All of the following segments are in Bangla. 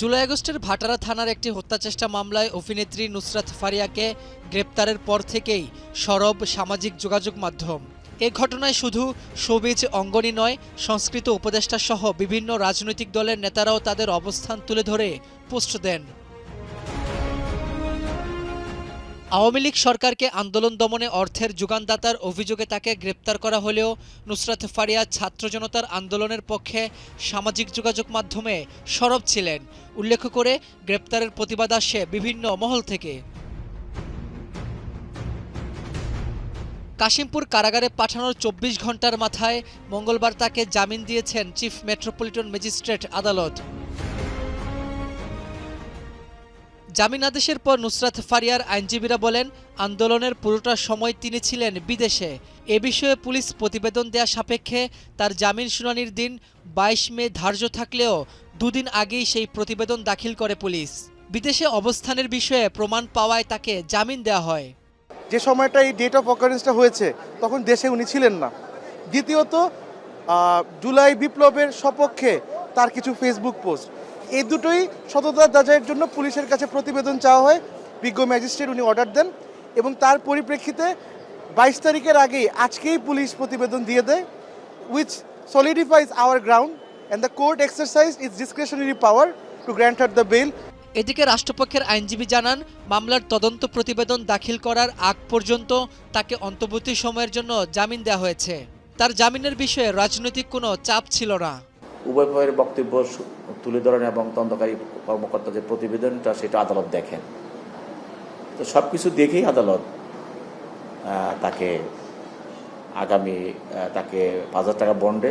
জুলাই আগস্টের ভাটারা থানার একটি হত্যাচেষ্টা মামলায় অভিনেত্রী নুসরাত ফারিয়াকে গ্রেপ্তারের পর থেকেই সরব সামাজিক যোগাযোগ মাধ্যম। এ ঘটনায় শুধু শোবিজ অঙ্গনই নয়, সংস্কৃত উপদেষ্টা সহ বিভিন্ন রাজনৈতিক দলের নেতারাও তাদের অবস্থান তুলে ধরে পোস্ট দেন। আওয়ামী লীগ সরকারকে আন্দোলন দমনে অর্থের যোগানদাতার অভিযোগে তাকে গ্রেপ্তার করা হলেও নুসরাত ফারিয়া ছাত্র জনতার আন্দোলনের পক্ষে সামাজিক যোগাযোগ মাধ্যমে সরব ছিলেন। উল্লেখ করে গ্রেপ্তারের প্রতিবাদ আসে বিভিন্ন মহল থেকে। কাশিমপুর কারাগারে পাঠানোর ২৪ ঘণ্টার মাথায় মঙ্গলবার তাকে জামিন দিয়েছেন চিফ মেট্রোপলিটন ম্যাজিস্ট্রেট আদালত। জামিন আদেশের পর নুসরাত ফারিয়ার আইনজীবীরা বলেন, আন্দোলনের পুরোটা সময় তিনি ছিলেন বিদেশে। এ বিষয়ে পুলিশ প্রতিবেদন দেয়া সাপেক্ষে তার জামিন শুনানির দিন ২২ মে ধার্য থাকলেও দুদিন আগেই সেই প্রতিবেদন দাখিল করে পুলিশ। বিদেশে অবস্থানের বিষয়ে প্রমাণ পাওয়ায় তাকে জামিন দেওয়া হয়। যে সময়টা এই ডেট অফ অকারেন্সটা হয়েছে তখন দেশে উনি ছিলেন না। দ্বিতীয়ত, জুলাই বিপ্লবের সপক্ষে তার কিছু ফেসবুক পোস্ট, এই দুটোই সততা যাচাইয়ের জন্য পুলিশের কাছে প্রতিবেদন চাওয়া হয়। বিজ্ঞ ম্যাজিস্ট্রেট উনি অর্ডার দেন এবং তার পরিপ্রেক্ষিতে ২২ তারিখের আগেই আজকেই পুলিশ প্রতিবেদন দিয়ে দেয়, which solidifies our ground and the court exercise its discretionary power to grant her the bail. এদিকে রাষ্ট্রপক্ষের আইনজীবী জানান, মামলার তদন্ত প্রতিবেদন দাখিল করার আগ পর্যন্ত তাকে অন্তর্বর্তী সময়ের জন্য জামিন দেওয়া হয়েছে। তার জামিনের বিষয়ে রাজনৈতিক কোনো চাপ ছিল না। উভয় পক্ষের বক্তব্য তুলে ধরেন এবং তদন্তকারী কর্মকর্তা যে প্রতিবেদনটা সেটা আদালত দেখেন। তো সব কিছু দেখেই আদালত তাকে আগামী ৫,০০০ টাকা বন্ডে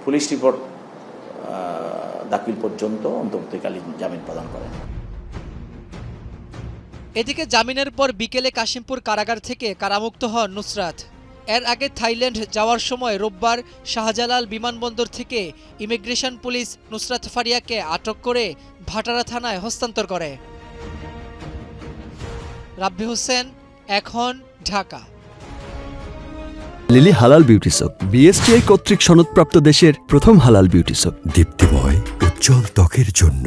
পুলিশ রিপোর্ট দাখিল পর্যন্ত অন্তর্বর্তীকালীন জামিন প্রদান করেন। এদিকে জামিনের পর বিকেলে কাশিমপুর কারাগার থেকে কারামুক্ত হন নুসরাত। এর আগে থাইল্যান্ড যাওয়ার সময় রোববার শাহজালাল বিমানবন্দর থেকে ইমিগ্রেশন পুলিশ নুসরাত ফারিয়াকে আটক করে ভাটারা থানায় হস্তান্তর করে। রাব্বি হোসেন, এখন, ঢাকা। লিলি হালাল বিউটি সোপ, বিএসটিআই কর্তৃক সনদপ্রাপ্ত দেশের প্রথম হালাল বিউটি সোপ। দীপ্তিময় উজ্জ্বল ত্বকের জন্য।